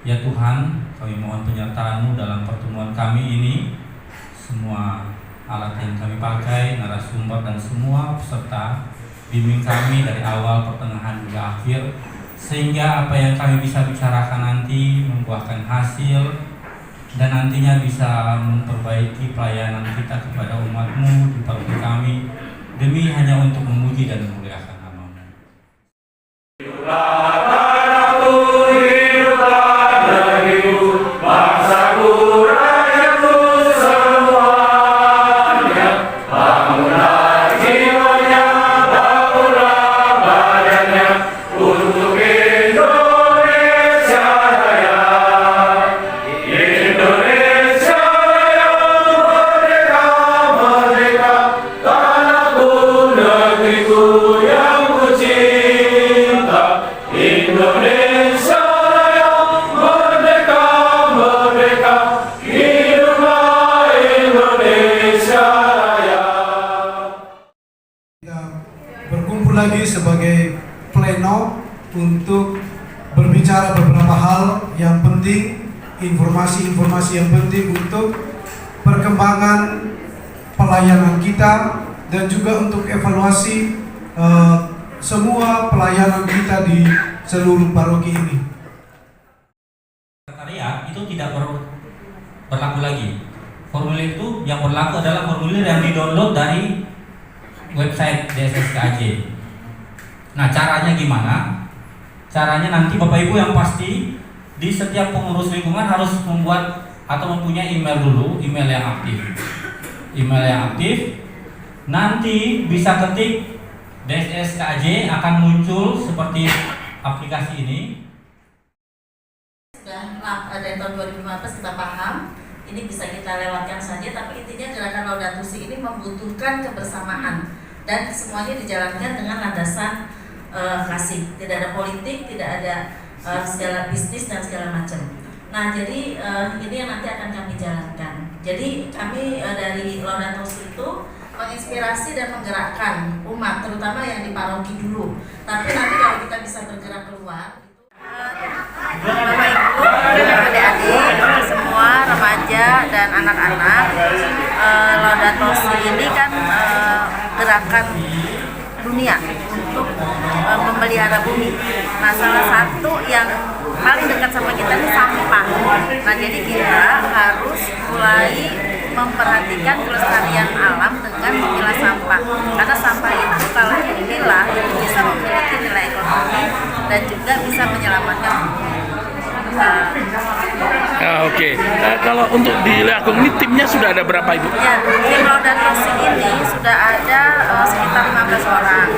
Ya Tuhan, kami mohon penyertaan-Mu dalam pertemuan kami ini. Semua alat yang kami pakai, narasumber dan semua peserta, bimbing kami dari awal, pertengahan hingga akhir, sehingga apa yang kami bisa bicarakan nanti membuahkan hasil dan nantinya bisa memperbaiki pelayanan kita kepada umat-Mu di paroki kami, demi hanya untuk memuji dan memuliakan nama-Mu. Berkumpul lagi sebagai pleno untuk berbicara beberapa hal yang penting, informasi-informasi yang penting untuk perkembangan pelayanan kita dan juga untuk evaluasi semua pelayanan kita di seluruh paroki ini. Sekretariat itu tidak berlaku lagi. Formulir itu yang berlaku adalah formulir yang di-download dari website DSSKJ. Nah, caranya gimana? Caranya nanti Bapak Ibu yang pasti di setiap pengurus lingkungan harus membuat atau mempunyai email dulu, email yang aktif. Email yang aktif nanti bisa ketik DSSKJ, akan muncul seperti aplikasi ini. Sudah dari tahun 2015 kita paham, ini bisa kita lewatkan saja, tapi intinya gerakan Laudato Si ini membutuhkan kebersamaan dan semuanya dijalankan dengan landasan kasih, tidak ada politik, tidak ada segala bisnis dan segala macam. Nah, jadi ini yang nanti akan kami jalankan. Jadi kami dari Laudato Si itu menginspirasi dan menggerakkan umat, terutama yang di paroki dulu. Tapi nanti kalau kita bisa bergerak keluar, Bapak Ibu, adik-adik, semua remaja dan anak-anak, Laudato Si ini kan gerakan dunia untuk memelihara bumi. Nah, salah satu yang paling dekat sama kita ini sampah. Nah, jadi kita harus mulai memperhatikan kelestarian alam dengan memilah sampah. Karena sampah itu kalau dipilah itu bisa memiliki nilai ekonomi dan juga bisa menyelamatkan bumi. Oke. Kalau untuk di Leagung ini timnya sudah ada berapa Ibu? Ya, tim Laudato Si ini sudah ada sekitar 15 orang.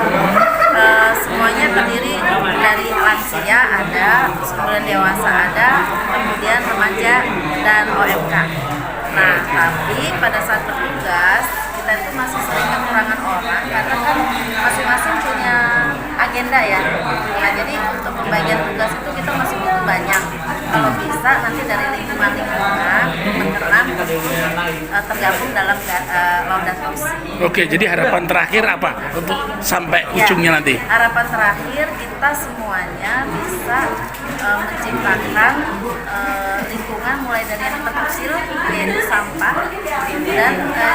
Semuanya terdiri dari lansia ada, kemudian dewasa ada, kemudian remaja dan OMK. Nah, tapi pada saat bertugas kita itu masih sering kekurangan orang karena kan masing-masing punya agenda ya. Nah, jadi untuk pembagian tugas itu kita masih butuh banyak. Kalau bisa nanti dari lingkungan teman-teman tergabung dalam Laudato Si. Oke, jadi harapan terakhir apa untuk sampai ujungnya nanti? Harapan terakhir kita semuanya bisa menciptakan lingkungan mulai dari yang terkecil yaitu sampah dan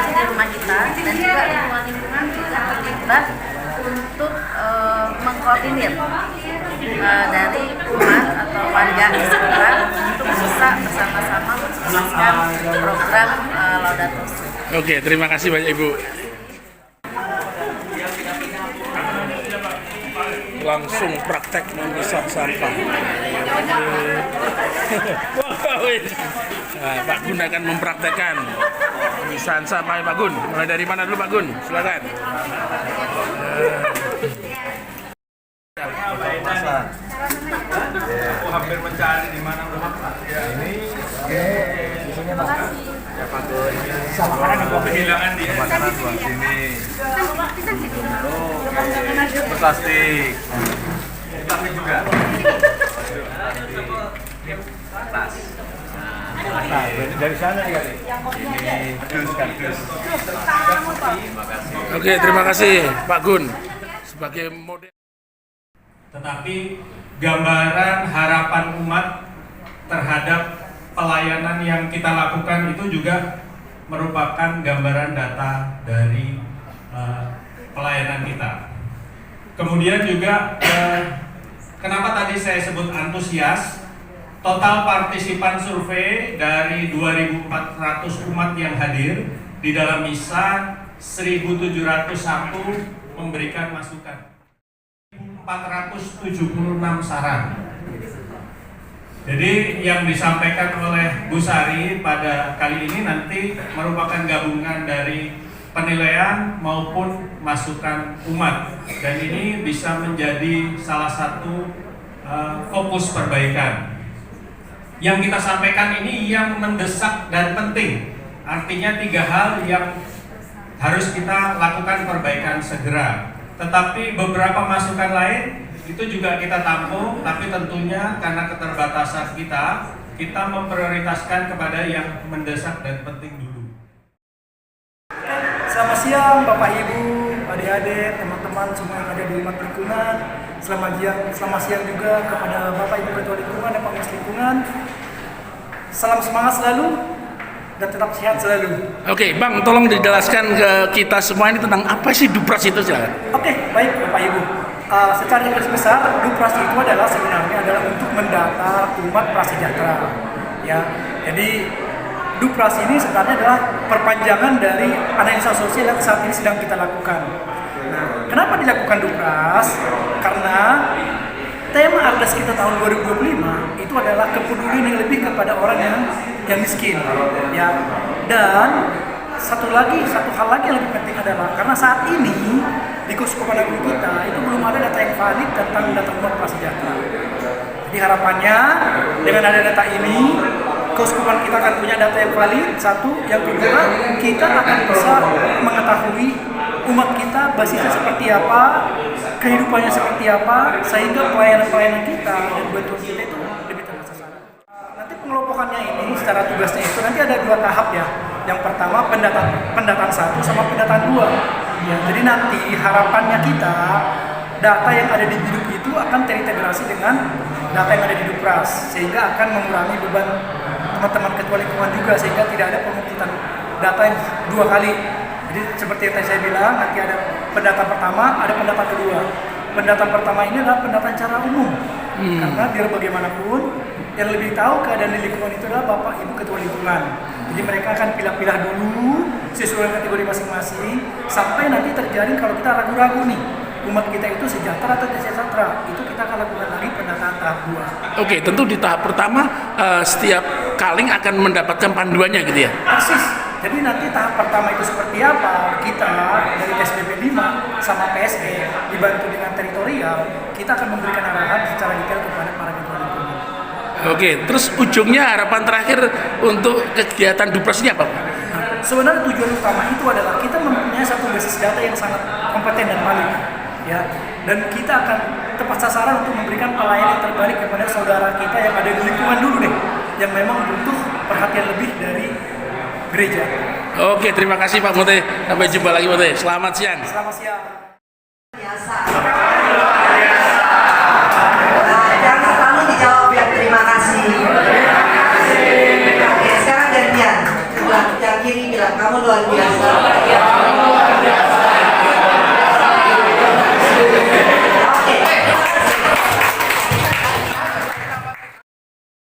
di rumah kita, dan juga lingkungan-lingkungan juga terlibat untuk mengkoordinir dari umat atau warga di sekitar untuk bisa bersama-sama mensukseskan program Laudato Si. Oke, terima kasih banyak Ibu. Langsung praktek memisah sampah. Nah, Pak Gun akan mempraktekkan pemisahan sampah. Pak Gun, mulai dari mana dulu Pak Gun? Silakan. Hampir mencari di mana ini. Terima kasih. Ya Pak Gun. Kehilangan di makanan buat sini. Plastik. Plastik juga. Tas. Nah, dari sana ya. Ini dus kan dus. Terima kasih. Oke, terima kasih Pak Gun sebagai model. Tetapi gambaran harapan umat terhadap pelayanan yang kita lakukan itu juga merupakan gambaran data dari pelayanan kita. Kemudian juga kenapa tadi saya sebut antusias? Total partisipan survei dari 2.400 umat yang hadir di dalam misa 1.701 memberikan masukan. 476 saran. Jadi yang disampaikan oleh Bu Sari pada kali ini nanti merupakan gabungan dari penilaian maupun masukan umat, dan ini bisa menjadi salah satu fokus perbaikan. Yang kita sampaikan ini yang mendesak dan penting, artinya 3 hal yang harus kita lakukan perbaikan segera. Tetapi beberapa masukan lain itu juga kita tampung, tapi tentunya karena keterbatasan kita memprioritaskan kepada yang mendesak dan penting dulu. Selamat siang Bapak Ibu, adik-adik, teman-teman semua yang ada di umat lingkungan. Selamat siang juga kepada Bapak Ibu Ketua Lingkungan dan Pengurus Lingkungan. Salam semangat selalu dan tetap sehat selalu. Oke, Bang, tolong dijelaskan ke kita semua ini tentang apa sih Dupras itu, silakan. Oke, baik Bapak Ibu. Secara garis besar, Dupras itu sebenarnya adalah untuk mendata umat prasejahtera. Ya, jadi Dupras ini sebenarnya adalah perpanjangan dari analisa sosial yang saat ini sedang kita lakukan. Nah, kenapa dilakukan Dupras? Karena tema Ardes kita tahun 2025 itu adalah kepedulian yang lebih kepada orang yang miskin. Ya, dan satu hal lagi yang lebih penting adalah karena saat ini di Keuskupan Agung kita itu belum ada data yang valid tentang data umat prasejahtera. Jadi harapannya dengan ada data ini, Keuskupan kita akan punya data yang valid. Satu, yang kedua, kita akan bisa mengetahui umat kita basisnya seperti apa, kehidupannya seperti apa, sehingga pelayanan-pelayanan kita dan bantuan kita itu lebih tepat sasaran. Nanti pengelompokannya ini secara tugasnya itu nanti ada 2 tahap ya. Yang pertama pendataan 1 sama pendataan 2. Ya, jadi nanti harapannya kita data yang ada di Biduk itu akan terintegrasi dengan data yang ada di Dupras, sehingga akan mengurangi beban teman-teman ketua lingkungan juga, sehingga tidak ada pemungutan data yang 2 kali. Jadi seperti yang tadi saya bilang, nanti ada pendataan pertama, ada pendataan kedua. Pendataan pertama ini adalah pendataan secara umum, karena biar bagaimanapun yang lebih tahu keadaan di lingkungan itu adalah Bapak Ibu Ketua Lingkungan. Jadi mereka akan pilah-pilah dulu sesuai kategori masing-masing, sampai nanti terjadi kalau kita ragu-ragu nih, umat kita itu sejahtera atau tidak sejahtera, itu kita akan lakukan lagi pendataan tahap 2. Oke, tentu di tahap pertama setiap kaling akan mendapatkan panduannya gitu ya? Persis. Jadi nanti tahap pertama itu seperti apa, kita dari SPP 5 sama PSE dibantu dengan teritorial, kita akan memberikan arahan secara detail kepada para ketua lingkungan. Oke, terus ujungnya harapan terakhir untuk kegiatan Dupras ini apa, Pak? Sebenarnya tujuan utama itu adalah kita mempunyai satu basis data yang sangat kompeten dan valid, ya. Dan kita akan tepat sasaran untuk memberikan pelayanan yang terbaik kepada saudara kita yang ada di lingkungan dulu deh, yang memang butuh perhatian lebih dari gereja. Oke, terima kasih Pak Mute. Sampai jumpa lagi Mute. Selamat siang. Selamat siang. Biasa. Jangan selalu dijawab ya terima kasih. Oke, sekarang gantian. Yang kiri bilang kamu luar biasa. Oke.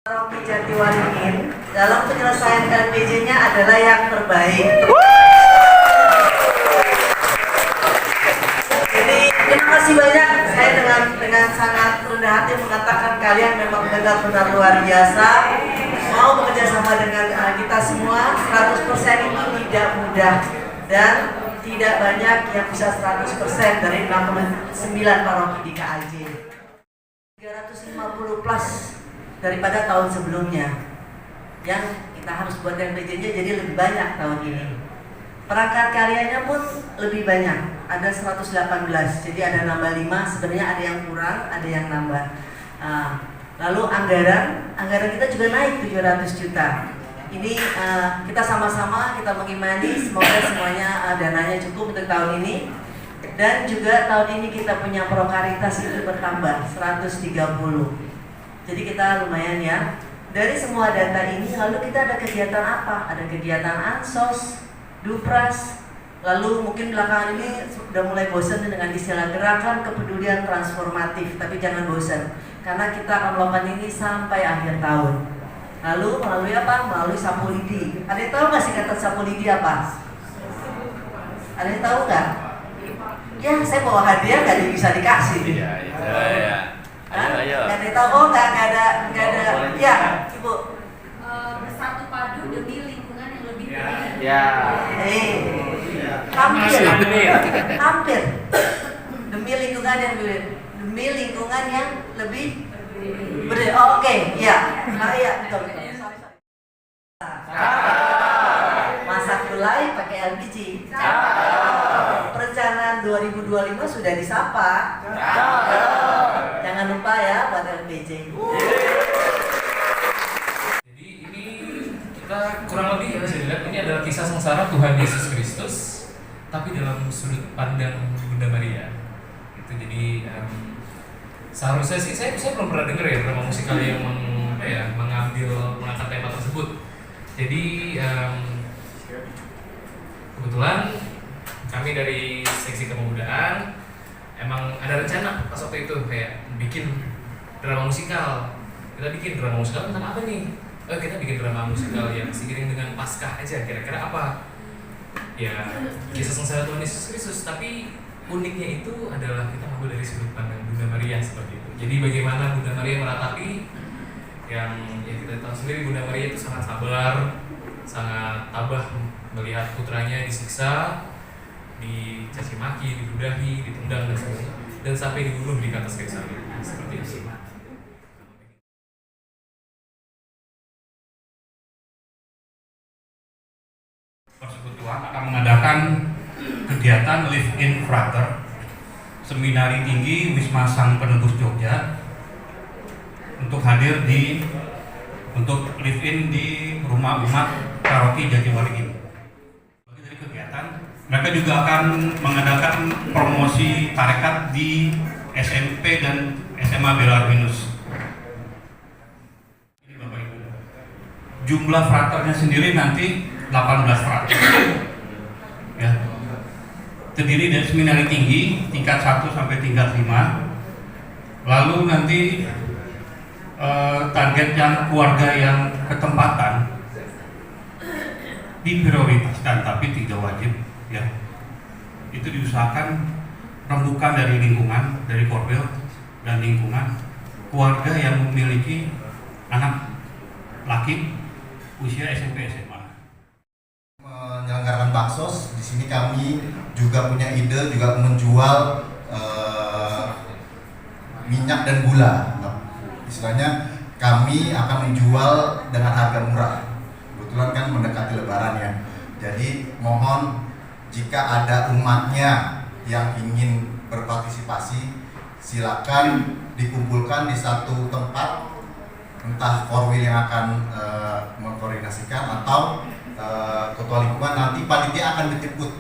Rocky Jatiwaringin dalam penyelesaian LPJ-nya adalah yang terbaik. Terima kasih banyak. Saya dengan sangat rendah hati mengatakan kalian memang benar-benar luar biasa. Mau bekerja sama dengan kita semua, 100% itu tidak mudah dan tidak banyak yang bisa 100% dari 69 paroki di KAJ. 350 plus daripada tahun sebelumnya. Yang kita harus buat LPJ-nya jadi lebih banyak tahun ini. Perangkat karyanya pun lebih banyak, ada 118, jadi ada nambah 5, sebenarnya ada yang kurang, ada yang nambah. Lalu anggaran kita juga naik 700 juta. Ini kita sama-sama kita mengimani, semoga semuanya dananya cukup untuk tahun ini. Dan juga tahun ini kita punya prokaritas itu bertambah 130. Jadi kita lumayan ya. Dari semua data ini lalu kita ada kegiatan apa? Ada kegiatan ansos, dupras, lalu mungkin belakangan ini sudah mulai bosan dengan istilah gerakan kepedulian transformatif, tapi jangan bosan karena kita akan melakukan ini sampai akhir tahun. Lalu melalui apa? Melalui sapu lidi. Ada yang tahu nggak singkatan sapu lidi apa? Ada yang tahu nggak? Ya, saya bawa hadiah nggak bisa dikasih. Iya. Ayo. Nggak ada yang tahu? Oh, nggak ada. Ya, Ibu. Bersatu padu demi lingkungan yang lebih baik. Ya. Hampir. Demi lingkungan yang lebih bersih. Oh, oke, ya. Nah, iya, betul. Masak gulai pakai LPG. Perencanaan 2025 sudah disapa. Jangan lupa ya buat LPG. Jadi ini kita kurang lebih bisa dilihat ini adalah kisah sengsara Tuhan Yesus Kristus, tapi dalam sudut pandang Bunda Maria. Itu jadi seharusnya sih saya belum pernah dengar ya drama musikal yang mengangkat tema tersebut. Jadi kebetulan kami dari seksi kepemudaan emang ada rencana pas waktu itu kayak bikin drama musikal. Kita bikin drama musikal tentang apa nih? Kita bikin drama musikal yang seiring dengan Paskah aja. Kira-kira apa? Ya kisah sengsara Tuhan Yesus Kristus. Tapi uniknya itu adalah kita ambil dari sudut pandang Bunda Maria seperti itu. Jadi bagaimana Bunda Maria meratapi yang ya kita tahu sendiri Bunda Maria itu sangat sabar, sangat tabah melihat putranya disiksa, dicaci maki, diludahi, ditendang dan sebagainya, dan sampai dibunuh di atas kayu salib seperti itu. Persekutuan akan mengadakan kegiatan Live in Frater Seminari Tinggi Wisma Sang Penebus Jogja untuk hadir untuk live in di rumah umat Paroki Jatiwaringin. Bagi dari kegiatan, mereka juga akan mengadakan promosi tarekat di SMP dan SMA Belarminus. Ini Bapak Ibu. Jumlah fraternya sendiri nanti 18 frater. Ya. Terdiri dari seminari tinggi tingkat 1 sampai tingkat 5. Lalu nanti target yang keluarga yang ketempatan diprioritaskan, tapi tidak wajib ya. Itu diusahakan rembukan dari lingkungan, dari korbel dan lingkungan keluarga yang memiliki anak laki usia SMP SMA. Menyelenggarakan baksos, di sini kami juga punya ide juga menjual minyak dan gula. Istilahnya kami akan menjual dengan harga murah. Kebetulan kan mendekati Lebaran ya. Jadi mohon jika ada umatnya yang ingin berpartisipasi, silakan dikumpulkan di satu tempat, entah korwil yang akan mengkoordinasikan atau ketua lingkungan, nanti panitia akan dijemput.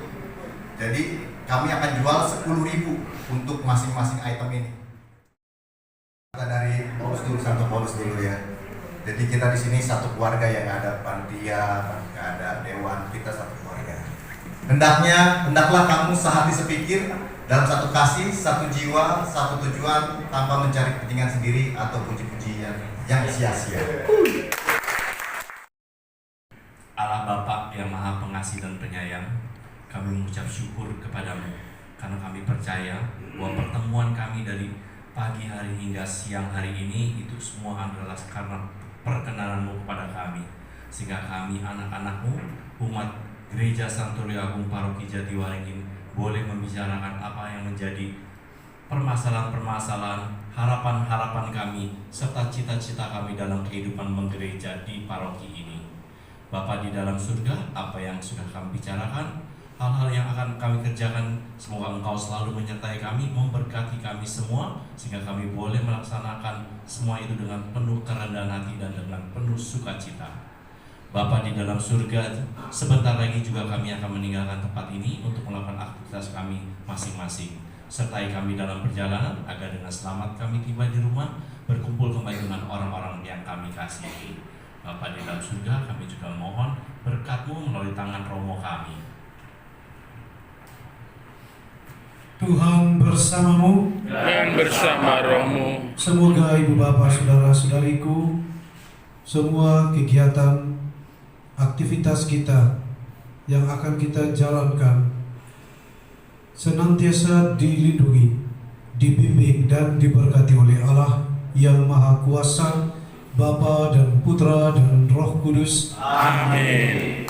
Jadi kami akan jual 10.000 untuk masing-masing item ini. Kita dari satu Paulus dulu ya. Jadi kita di sini satu keluarga, yang ada panitia, ada dewan, kita satu keluarga. Hendaklah kamu sehati sepikir dalam satu kasih, satu jiwa, satu tujuan, tanpa mencari kepentingan sendiri atau puji-pujian yang sia-sia. Allah Bapa yang Maha Pengasih dan Penyayang, kami mengucap syukur kepadamu karena kami percaya bahwa pertemuan kami dari pagi hari hingga siang hari ini itu semua adalah karena perkenananmu kepada kami, sehingga kami anak-anakmu, umat Gereja Santo Leo Agung Paroki Jatiwaringin boleh membicarakan apa yang menjadi permasalahan-permasalahan, harapan-harapan kami, serta cita-cita kami dalam kehidupan menggereja di paroki ini. Bapa di dalam surga, apa yang sudah kami bicarakan, hal-hal yang akan kami kerjakan, semoga Engkau selalu menyertai kami, memberkati kami semua, sehingga kami boleh melaksanakan semua itu dengan penuh kerendahan hati dan dengan penuh sukacita. Bapa di dalam surga, sebentar lagi juga kami akan meninggalkan tempat ini untuk melakukan aktivitas kami masing-masing. Sertai kami dalam perjalanan, agar dengan selamat kami tiba di rumah, berkumpul kembali dengan orang-orang yang kami kasihi. Bapa di dalam surga, kami juga mohon berkat-Mu melalui tangan Romo kami. Tuhan bersamamu Dan bersama rohmu. Semoga ibu bapak saudara-saudariku, semua kegiatan aktivitas kita yang akan kita jalankan senantiasa dilindungi, dibimbing dan diberkati oleh Allah yang Maha Kuasa, Bapa dan Putra dan Roh Kudus. Amin.